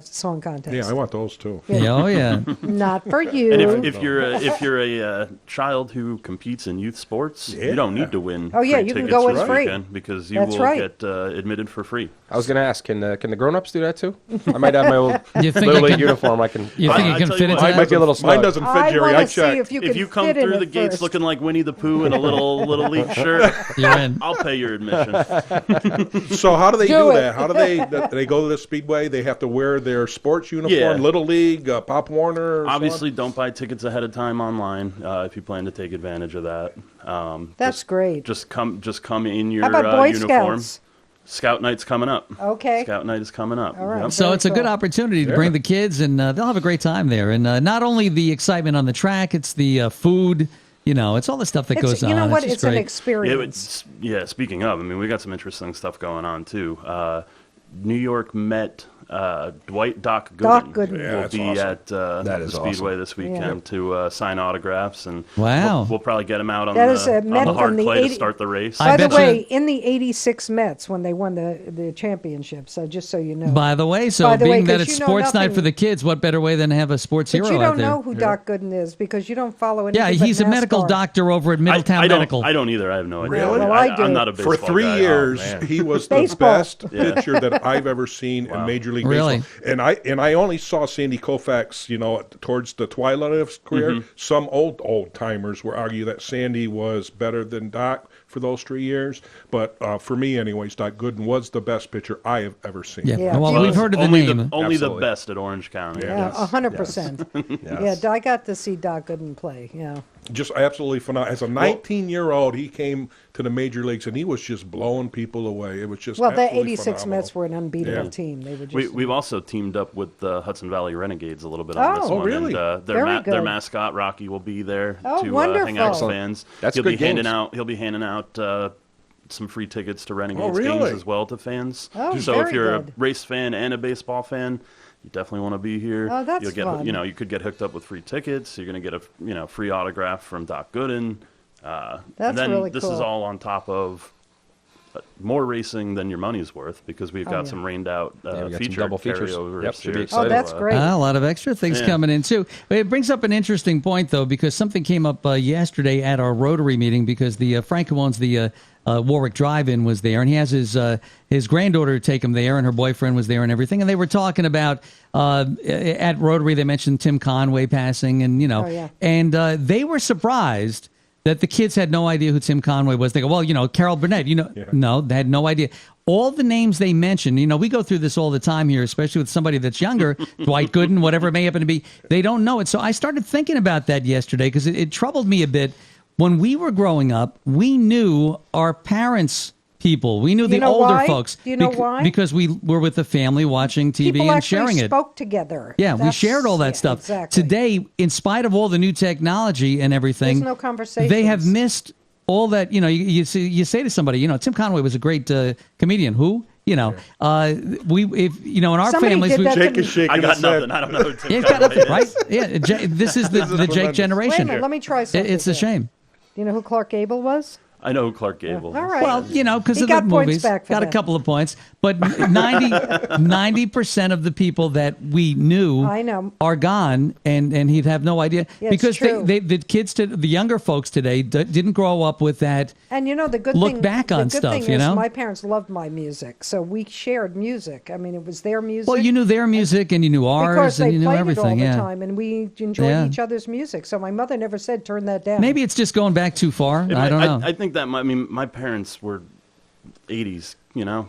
song contest. Yeah, I want those too. Yeah, oh yeah. Not for you. And if you're a child who competes in youth sports, you don't need to win. Oh, yeah, free you can tickets go in this free. weekend because you That's will right. get admitted for free. I was going to ask, can the grown-ups do that too? I might have my old You think Little you League can- uniform. I can. You think I you can tell fit you into what, Mine might be a that? little small. Mine doesn't fit, I Jerry. want I to see checked. if you If can you come fit in through it the gates first. looking like Winnie the Pooh in a little league shirt, You're in. I'll pay your admission. So how do they Do do it. that? How do they go to the Speedway? They have to wear their sports uniform, Yeah. Little League, Pop Warner. or so on? Obviously, don't buy tickets ahead of time online if you plan to take advantage of that. That's great. Just come in your How about Boy uniform. Scouts? Scout Night's coming up. Okay. Scout Night is coming up. All right. Yep. So Very it's a good cool. opportunity to bring the kids, and they'll have a great time there. And not only the excitement on the track, it's the food. It's all the stuff that goes on. You know what? just It's an great. experience. Speaking of, I mean, we got some interesting stuff going on too. New York Met Doc Gooden Yeah, will that's be awesome. at That the is Speedway awesome. this weekend to sign autographs, and Wow. we'll probably get him out on That is a the Met hard from the clay 80 to start the race. I By the bet way, you- in the '86 Mets when they won the championship, so just so you know. By the way, By the way, being that 'cause it's you know sports night nothing- for the kids, what better way than to have a sports But hero you out don't there? know who Doc Gooden is because you don't follow anything. Yeah, but he's a medical NASCAR. doctor over at Middletown I Medical. don't either. I have no idea. Really? Well, I do. I'm not a baseball For 3 guy. years, man. he was the Baseball. best pitcher that I've ever seen in Major League Really? Baseball. And I only saw Sandy Koufax, towards the twilight of his career. Mm-hmm. Some old timers will argue that Sandy was better than Doc for those 3 years. But for me, anyways, Doc Gooden was the best pitcher I have ever seen. Yeah, Yeah, well, he we've was heard of the only name. only the Absolutely. best at Orange County. Yeah, 100%. Yes. Yeah, I got to see Doc Gooden play. Yeah. Just absolutely phenomenal. As a 19-year-old, he came to the major leagues, and he was just blowing people away. It was just Well, the absolutely '86 phenomenal. Mets were an unbeatable Yeah. team. They were just. We've also teamed up with the Hudson Valley Renegades a little bit on this Oh, one. really? And, Very their good. mascot Rocky will be there Oh, to wonderful. hang out with Excellent. fans. That's he'll good be handing games. out some free tickets to Renegades really? games as well to fans. Oh, so very if you're good. a race fan and a baseball fan, you definitely want to be here. Oh, that's You'll get fun. you could get hooked up with free tickets. You're going to get a free autograph from Doc Gooden. That's and then really this cool. is all on top of more racing than your money's worth because we've got yeah. some rained out we got some feature double features. carryovers Yep, should be here. exciting. Oh, that's great. A lot of extra things Yeah. coming in, too. But it brings up an interesting point, though, because something came up yesterday at our Rotary meeting because the Frank who owns the Warwick Drive-In was there, and he has his granddaughter take him there, and her boyfriend was there and everything. And they were talking about, at Rotary, they mentioned Tim Conway passing, and, Oh, yeah. and they were surprised that the kids had no idea who Tim Conway was. They go, well, Carol Burnett, no, they had no idea. All the names they mentioned, we go through this all the time here, especially with somebody that's younger, Dwight Gooden, whatever it may happen to be. They don't know it. So I started thinking about that yesterday because it troubled me a bit. When we were growing up, we knew our parents' people. We knew the know older why? folks. Do you know why? Because we were with the family watching TV People and actually sharing it. spoke together. Yeah, we That's- shared all that yeah, stuff. Exactly. Today, in spite of all the new technology and everything, There's no conversations. they have missed all that. You say to somebody, Tim Conway was a great comedian. Who? In our Somebody families, did that Jake to is me. shaking I got his head. nothing. I don't know who Tim yeah, it's got Conway nothing, is. right? Yeah, this is the Jake Wait a generation. minute, let me try something. It's a here. shame. Do you know who Clark Gable was? I know who Clark Gable. All is. right. Well, because He of the got points movies, back for got a that. couple of points, but 90% of the people that we knew I know. are gone, and he'd have no idea Yeah, it's because true. the kids, the younger folks today, didn't grow up with that. And the good Look thing, back on the good stuff, thing is you know? my parents loved my music, so we shared music. I mean, it was their music. Well, you knew their music and you knew because ours they and you knew played everything. it all the Yeah, time, and we enjoyed Yeah. each other's music. So my mother never said turn that down. maybe it's just going back too far. I don't know. I think that my parents were 80s.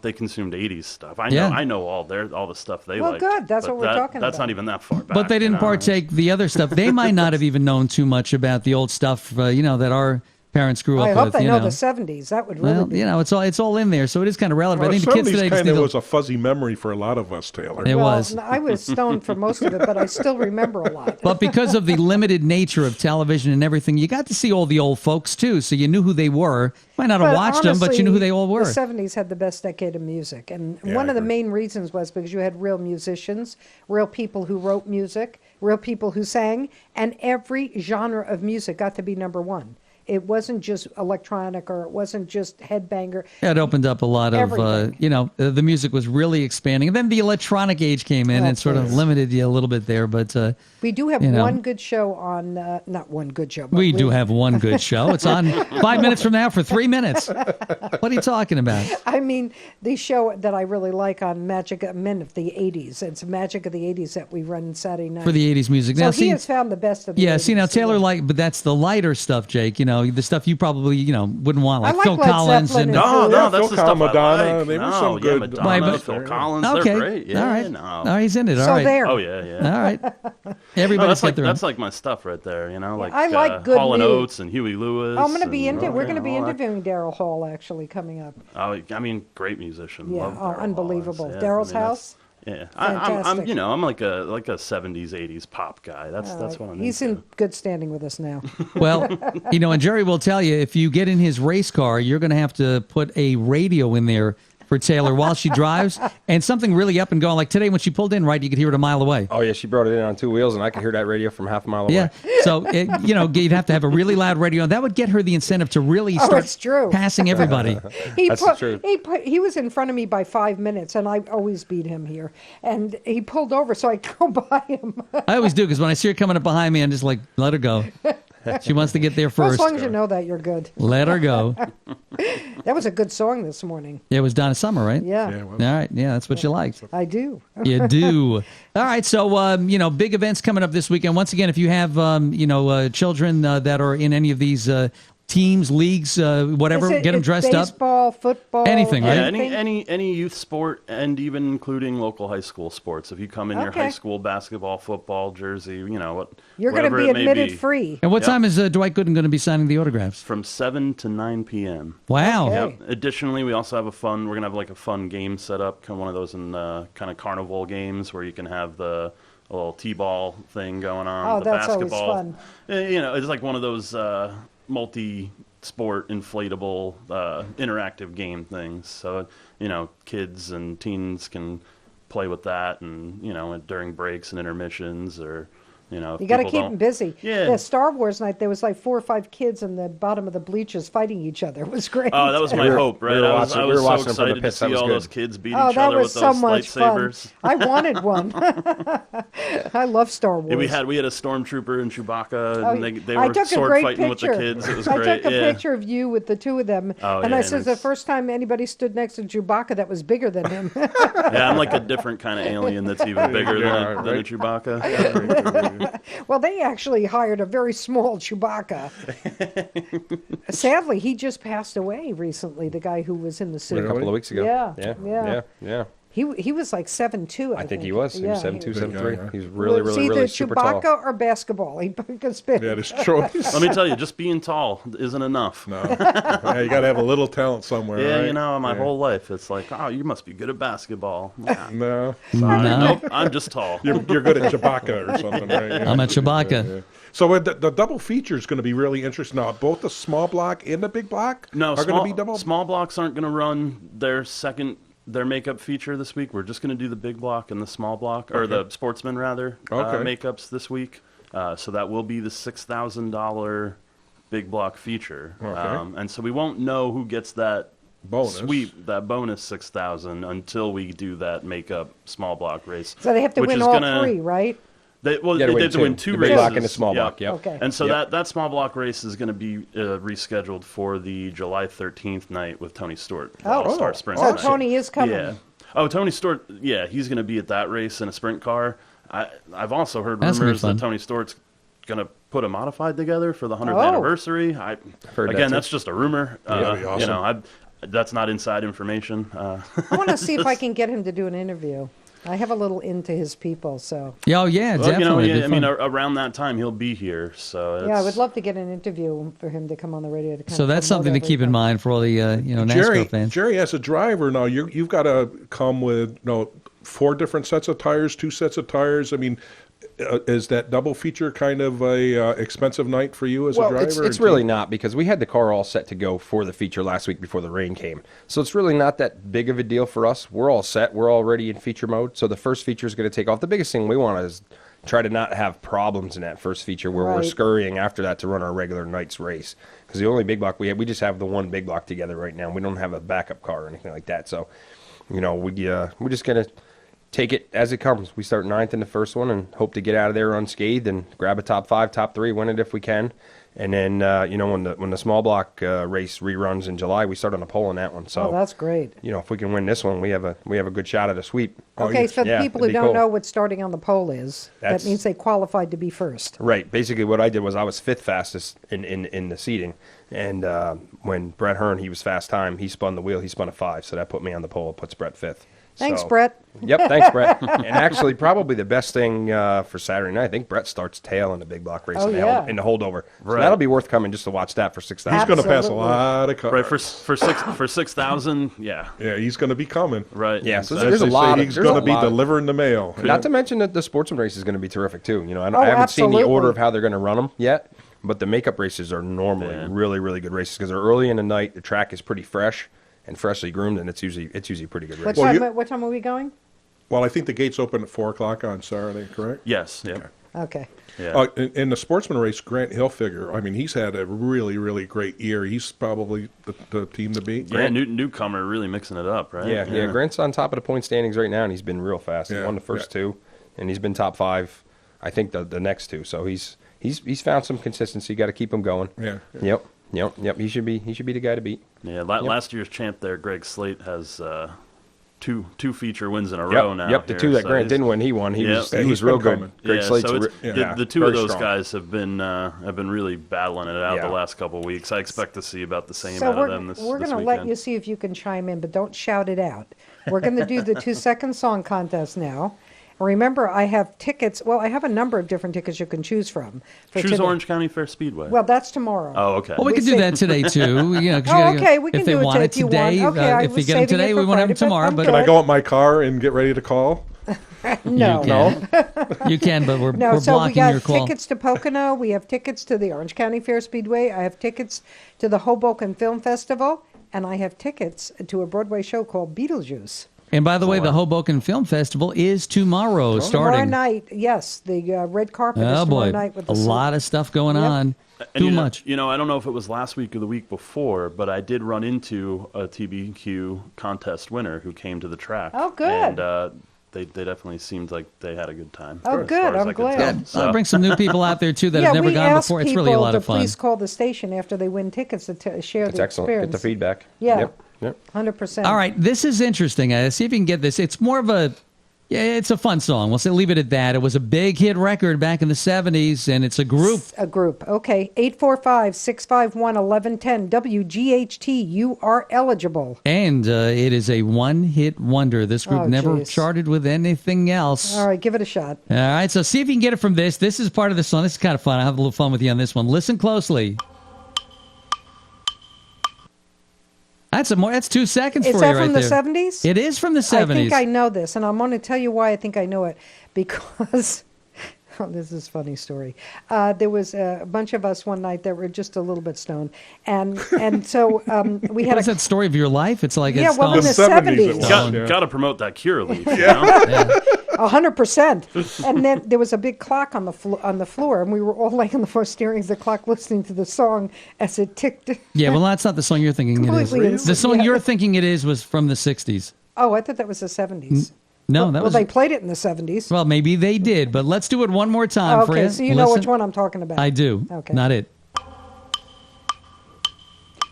They consumed 80s stuff. I Yeah. know all the stuff they Well, liked. good. That's but what we're talking That's about. not even that far back. But they didn't partake the other stuff. They might not have even known too much about the old stuff, that our parents grew up I with. hope they know the '70s. That would really Well, be. it's all in there, so it is kind of relevant. Well, I think the kids today just kind need of to. was a fuzzy memory for a lot of us, Taylor. It was. I was stoned for most of it, but I still remember a lot. But because of the limited nature of television and everything, you got to see all the old folks too, so you knew who they were. Might not have But watched them, but you knew who they all were. The '70s had the best decade of music, and Yeah, one I of the agree. main reasons was because you had real musicians, real people who wrote music, real people who sang, and every genre of music got to be number one. It wasn't just electronic, or it wasn't just headbanger. Yeah, it opened up a lot of, Everything. the music was really expanding. And then the electronic age came in and sort of please. limited you a little bit there. But We do have you know. one good show on, not one good show, but we do have one good show. It's on 5 minutes from now for 3 minutes. What are you talking about? I mean, the show that I really like on Magic of Men of the 80s. It's Magic of the 80s that we run Saturday night. For the 80s music. So Now, he has found the best of the 80s. Taylor, but that's the lighter stuff, Jake. the stuff you probably, wouldn't want, like I like Phil Led Collins Zeppelin and and No, Yeah, that's Phil the stuff Madonna, I like. they were No, some yeah, good- Madonna, But- Phil Collins, okay, they're great. Yeah, all right, no. oh, he's in it. All So right, there. Oh yeah. all right. No, Everybody's got their own. that's like my stuff right there. Like I like good Hall and news. Oates and Huey Lewis. Oh, I'm going to be and- we're going to be all that. interviewing Daryl Hall actually coming up. Oh, I mean, great musician. Yeah, Love Daryl Hall. unbelievable. Yeah, Daryl's I mean, house. Yeah, Fantastic. I'm like a 70s, 80s pop guy. That's what I'm He's into. in good standing with us now. Well, and Jerry will tell you, if you get in his race car, you're going to have to put a radio in there for Taylor while she drives, and something really up and going. Like today when she pulled in, right, you could hear it a mile away. Oh yeah, she brought it in on 2 wheels, and I could hear that radio from half a mile away. Yeah. So, you'd have to have a really loud radio. That would get her the incentive to really Oh, start it's true. passing everybody. That's the truth. He was in front of me by 5 minutes, and I always beat him here. And he pulled over, so I go by him. I always do, because when I see her coming up behind me, I'm just like, let her go. She wants to get there Well, as first. long as you know that, you're good. Let her go. That was a good song this morning. It was Donna Summer, right? Yeah, All right. Yeah, that's what you liked. I do. You do. All right. So, big events coming up this weekend. Once again, if you have, children that are in any of these teams, leagues, whatever, get them dressed up. Baseball, football, Anything, right? Yeah, anything? any youth sport, and even including local high school sports. If you come in your Okay. high school basketball, football jersey, what You're going to whatever be it may admitted be, free. And what Yep. time is Dwight Gooden going to be signing the autographs? from 7 to 9 p.m. Wow. Okay. Yep. Additionally, we also have we're gonna have like a fun game set up, kind of one of those in kind of carnival games where you can have a little t-ball thing going on. Oh, the that's always basketball. fun. It's like one of those multi-sport inflatable interactive game things. So kids and teens can play with that, and during breaks and intermissions, or if You got to people keep don't- them busy. Yeah. The Star Wars night, there was like 4 or 5 kids in the bottom of the bleachers fighting each other. It was great. Oh, that was my We were- hope, right? we were I watching- we was were so watching them from the excited to pits. That see was all good. those kids beat Oh, each that other was with so those much lightsabers. fun. I wanted one. I love Star Wars. Yeah, we had a stormtrooper and Chewbacca, Oh, and they I were took a sword great fighting with picture. the kids. It was I great. took a Yeah. picture of you with the two of them, Oh, and yeah, I and said the it's- first time anybody stood next to Chewbacca that was bigger than him. Yeah, I'm like a different kind of alien that's even bigger Yeah, than a right. Chewbacca. Well, they actually hired a very small Chewbacca. Sadly, he just passed away recently, the guy who was in the suit. A couple of weeks ago. Yeah, yeah. yeah. He was like 7'2", I think he was. He was 7'2", 7'3". yeah. He's really, It's really, either really super Chewbacca tall. or basketball. He could spin. That is choice. Let me tell you, just being tall isn't enough. No. Yeah, you got to have a little talent somewhere. Yeah, right? my Yeah. whole life, it's like, oh, you must be good at basketball. Yeah. No, Nope, I'm just tall. you're good at Chewbacca or something, right? Yeah. I'm at Chewbacca. Yeah. So the double feature is going to be really interesting. Now, both the small block and the big block No, are going to be double. small blocks aren't going to run their makeup feature this week. We're just going to do the big block and the small block, or the sportsman rather, Okay. makeups this week. So that will be the $6,000 big block feature. Okay. And so we won't know who gets that Bonus. sweep, that bonus 6,000, until we do that makeup small block race. So they have to which win is all gonna- 3, right? They You gotta have to win win two. two The big races. block and the small block, yep. Okay. And so Yep. that small block race is going to be rescheduled for the July 13th night with Tony Stewart, the Oh, All-Star Sprint. so night. Tony is coming. Yeah. Oh, Tony Stewart. Yeah, he's going to be at that race in a sprint car. I've also heard That's gonna be rumors fun. that Tony Stewart's going to put a modified together for the 100th Oh. anniversary. heard that Again, too. that's just a rumor. that'd be awesome. That's not inside information. I want to see if I can get him to do an interview. I have a little into his people, so Yeah, oh, yeah, Well, definitely. It'd I be mean, fun. around that time he'll be here. So yeah, I would love to get an interview for him to come on the radio. To kind So of that's promote something to keep in everything. mind for all the NASCAR fans. Jerry, as a driver now, you've got to come with 4 different sets of tires, 2 sets of tires. I mean, is that double feature kind of a expensive night for you as a Well, driver? it's really not, because we had the car all set to go for the feature last week before the rain came. So it's really not that big of a deal for us. We're all set. We're already in feature mode. So the first feature is going to take off. The biggest thing we want is try to not have problems in that first feature where we're Right. scurrying after that to run our regular night's race. Because the only big block we just have the one big block together right now. We don't have a backup car or anything like that. So, we're just going to take it as it comes. We start 9th in the first one and hope to get out of there unscathed and grab a top 5, top 3, win it if we can. And then, when the small block race reruns in July, we start on a pole in that one. So, Oh, that's great. if we can win this one, we have a good shot at a sweep. Okay, so the Yeah, people who it'd be don't cool. know what starting on the pole is, That's- that means they qualified to be first. Right. Basically, what I did was I was fifth fastest in the seating. And when Brett Hearn, he was fast time, he spun the wheel. He spun a 5, so that put me on the pole. It puts Brett fifth. Thanks, So- Brett. Yep, thanks, Brett. And actually, probably the best thing for Saturday night, I think Brett starts tail in the big block race Oh, in, the yeah. in the holdover. So Right. that'll be worth coming just to watch that for 6,000. He's going to pass a Absolutely. lot of cars. Right, for 6,000, yeah. Yeah, he's going to be coming. Right. Yeah, so As there's a they say, lot. he's There's going a to be lot. delivering the mail. Not to mention that the sportsman race is going to be terrific too. I Oh, haven't seen the absolutely. order of how they're going to run them yet, but the makeup races are normally Yeah. really, really good races because they're early in the night. The track is pretty fresh and freshly groomed, and it's usually a pretty good race. What time are we going? Well, I think the gates open at 4 o'clock on Saturday, correct? Yes. Yeah. Okay. Yeah. In the sportsman race, Grant Hilfiger, I mean, he's had a really, really great year. He's probably the team to beat. Yeah, newcomer really mixing it up, right? Yeah. Grant's on top of the point standings right now, and he's been real fast. He Yeah, won the first yeah. 2, and he's been top 5. I think the next 2. So he's found some consistency. Got to keep him going. Yeah. Yep. He should be the guy to beat. Yeah, last year's champ there, Greg Slate, has two feature wins in a row now. Yep. The 2 that so Grant he's- didn't win, he won. He Yeah. was Yeah, he he's was real been good. coming. Greg Yeah, Slate's so yeah, the two very of those strong. guys have been really battling it out Yeah. the last couple of weeks. I expect to see about the same So out of them this we're going to weekend. let you see if you can chime in, but don't shout it out. We're going to do the 2-second song contest now. Remember, I have tickets. Well, I have a number of different tickets you can choose from. for Choose today. Orange County Fair Speedway. Well, that's tomorrow. oh, okay. Well, we can do that today too. 'Cause you Oh, gotta go- okay, we can if they do it want it if you today. want. Okay, I if was you get them saving it today, for we want them Friday, but tomorrow. I'm But Can I good. go out in my car and get ready to call? No. you can, but we're No, so we blocking got your call. tickets to Pocono. We have tickets to the Orange County Fair Speedway. I have tickets to the Hoboken Film Festival. And I have tickets to a Broadway show called Beetlejuice. And by the way, the Hoboken Film Festival is tomorrow, Tomorrow starting. night, yes. The red carpet is Oh tomorrow boy, night. With a the lot of stuff going Yep. on. And Too much. I don't know if it was last week or the week before, but I did run into a TBQ contest winner who came to the track. Oh, good. And they definitely seemed like they had a good time. Oh, as good. far as I'm I could glad. tell. Yeah, So- I'll bring some new people out there too that yeah, have never we gone ask before. It's people really a lot to of fun. please call the station after they win tickets to share That's the excellent. experience. Get the feedback. Yeah. Yep. 100%. All right, this is interesting. See if you can get this. It's more of a, it's a fun song. We'll say leave it at that. It was a big hit record back in the 70s, and it's a group. A group. Okay. 845-651-1110. WGHT. You are eligible. And it is a one-hit wonder. This group Oh, never geez. charted with anything else. All right. Give it a shot. All right, so see if you can get it from this. This is part of the song. This is kind of fun. I'll have a little fun with you on this one. Listen closely. That's 2 seconds Is for that you right from the there. 70s? It is from the 70s. I think I know this, and I'm going to tell you why I think I know it. Because, oh, this is a funny story. There was a bunch of us one night that were just a little bit stoned. And so we had What is that story of your life? It's like Yeah, it's well, in the song. 70s. it was. Yeah. Got to promote that cure leaf. You know? 100%. And then there was a big clock on the floor, and we were all laying on the floor staring at the clock, listening to the song as it ticked. Yeah, well, that's not the song you're thinking it is. Completely The song yeah. you're thinking it is was from the 60s. Oh, I thought that was the 70s. No, that Well, was. they played it in the 70s. Well, maybe they did, but let's do it one more time for you. Okay, so you know Listen. which one I'm talking about. I do. Okay. Not it.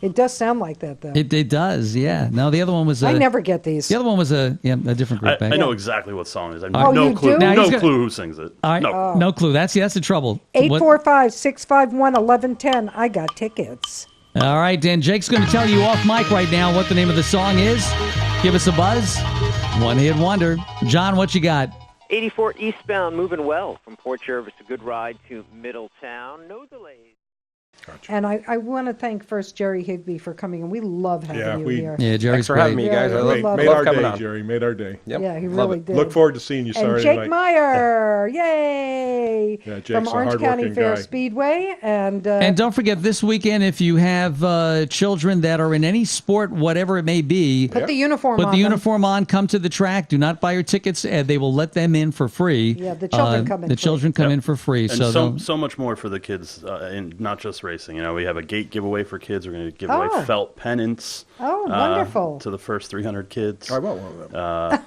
It does sound like that, though. It does, yeah. No, the other one was. I never get these. The other one was a different group. I back. know exactly what song it is. I Oh, have no you clue. do? Now No he's gonna- clue who sings it. All right, No. no clue. That's the trouble. What- 845-651-1110. I got tickets. All right, Dan. Jake's going to tell you off mic right now what the name of the song is. Give us a buzz. One hit wonder. John, what you got? 84 eastbound, moving well from Port Jervis. A good ride to Middletown. No delays. And I want to thank first Jerry Higbie for coming, and we love having you here. Yeah, Jerry's Thanks for great. having me, Yeah, guys. I we love, love Made it. love our coming day, on. Jerry. Made our day. Yep. Yeah, he Love really it. did. Look forward to seeing you And Saturday Jake night. Meyer, yay! Yeah, Jake's from a Orange County hardworking Fair guy. Speedway, and don't forget, this weekend, if you have children that are in any sport, whatever it may be, put the uniform put on. the them. uniform on, come to the track. Do not buy your tickets. They will let them in for free. Yeah, the children come in The free. children come Yep. in for free. And So so, they'll- so much more for the kids, in not just racing. racing. You know, we have a gate giveaway for kids. We're going to give away felt pennants. Oh, wonderful. To the first 300 kids. I want one of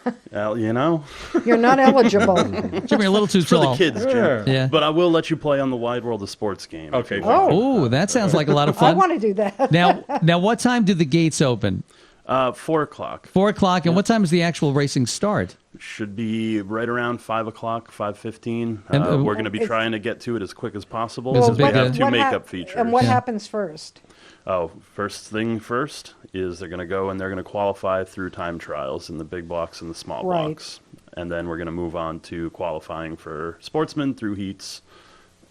them. Well, you know. You're not eligible. Jim, you're a little too For tall. the kids, Jim. Yeah. But I will let you play on the Wide World of Sports game. Okay. Oh, that sounds like a lot of I fun. want to do that. Now, what time do the gates open? 4 o'clock. 4 o'clock. And what time does the actual racing start? Should be right around 5 o'clock, 5:15. And, We're going to be trying to get to it as quick as possible. There's a Because we big, have two what makeup features. And what Yeah. happens first? Oh, first thing first is they're going to go and they're going to qualify through time trials in the big blocks and the small Right. blocks. And then we're going to move on to qualifying for sportsmen through heats.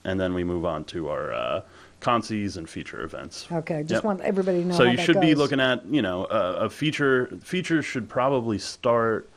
And then we move on to our consies and feature events. Okay, just Yep. want everybody to know So how you that should be goes. looking at, you know, a feature. Features should probably start,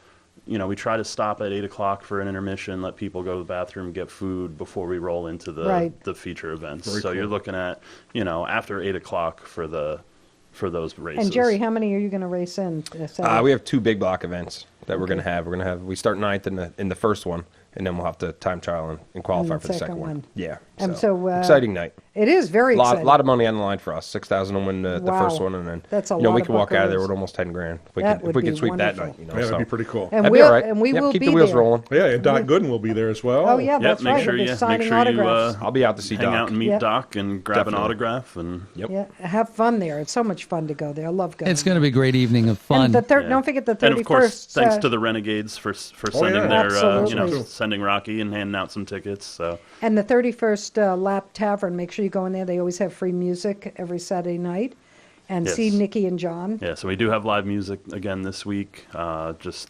you know, we try to stop at 8 o'clock for an intermission, let people go to the bathroom, get food before we roll into the feature events. Very So cool. you're looking at, you know, after 8 o'clock for those races. And Jerry, how many are you going to race in? Saturday? We have 2 big block events that we're going to have. We start 9th in the first one, and then we'll have to time trial and qualify And the for the second second one. one. Yeah. And so, exciting night. It is very A exciting. lot of money on the line for us. 6,000 to win the Wow. first one, and then That's a you know lot we of can walk out of there buckaroos. with almost 10 grand if we That could would be sweep that wonderful. night. You know, Yeah, that'd so. be pretty cool. And That'd be we'll, all right. and we Yep, will keep be the wheels there. rolling. Yeah, and Doc Gooden will be there as well. Oh, yeah, Yep, that's make right. sure We'll be you signing make sure autographs. I'll be out to see hang Doc. out and meet Yep. Doc and grab an Definitely. autograph and Yep. Yeah, have fun there. It's so much fun to go there. I love going. It's going to be a great evening of fun. And the Yeah. don't forget the 31st. And of course, thanks to the Renegades for sending yeah. their Absolutely. sending Rocky and handing out some tickets. So And the 31st Lap Tavern, make sure you go in there. They always have free music every Saturday night. And see Yes. Nikki and John. yeah, so we do have live music again this week. Just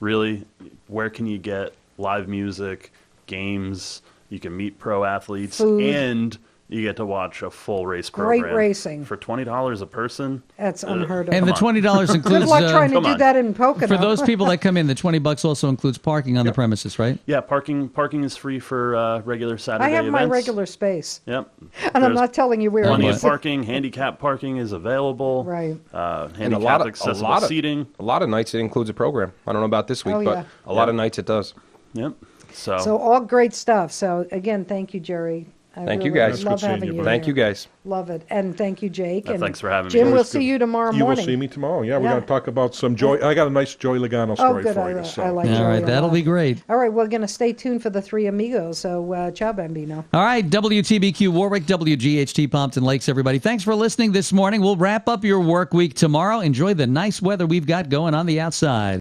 really, where can you get live music, games? You can meet pro athletes, Food. and you get to watch a full race program. Great racing. For $20 a person. That's unheard of. and the Come on. $20 Good includes luck trying to come do on. that in Pocono. for those people that come in. The $20 also includes parking on the premises, right? Yeah, parking is free for regular Saturday I have my events. regular space. Yep. And I'm There's not telling you where it plenty is. of parking. Handicap parking is available. Right. And Handicap accessible seating. A lot of nights it includes a program. I don't know about this week, Oh, but yeah. a lot of nights it does. Yep. So all great stuff. So again, thank you, Jerry. I Thank you, really guys. Love Good seeing having you, you. buddy. Thank here. you guys. Love it, and thank you, Jake. And thanks for having me. Jim, we'll Always see good. you tomorrow You morning. will see me tomorrow. Yeah, we're Yeah. going to talk about some Joy. I got a nice Joy Logano Oh, story good. for you. So. I like All Joey right, a that'll lot. be great. All right, we're going to stay tuned for the Three Amigos. So, ciao, Bambino. All right, WTBQ Warwick, WGHT Pompton Lakes, everybody. Thanks for listening this morning. We'll wrap up your work week tomorrow. Enjoy the nice weather we've got going on the outside.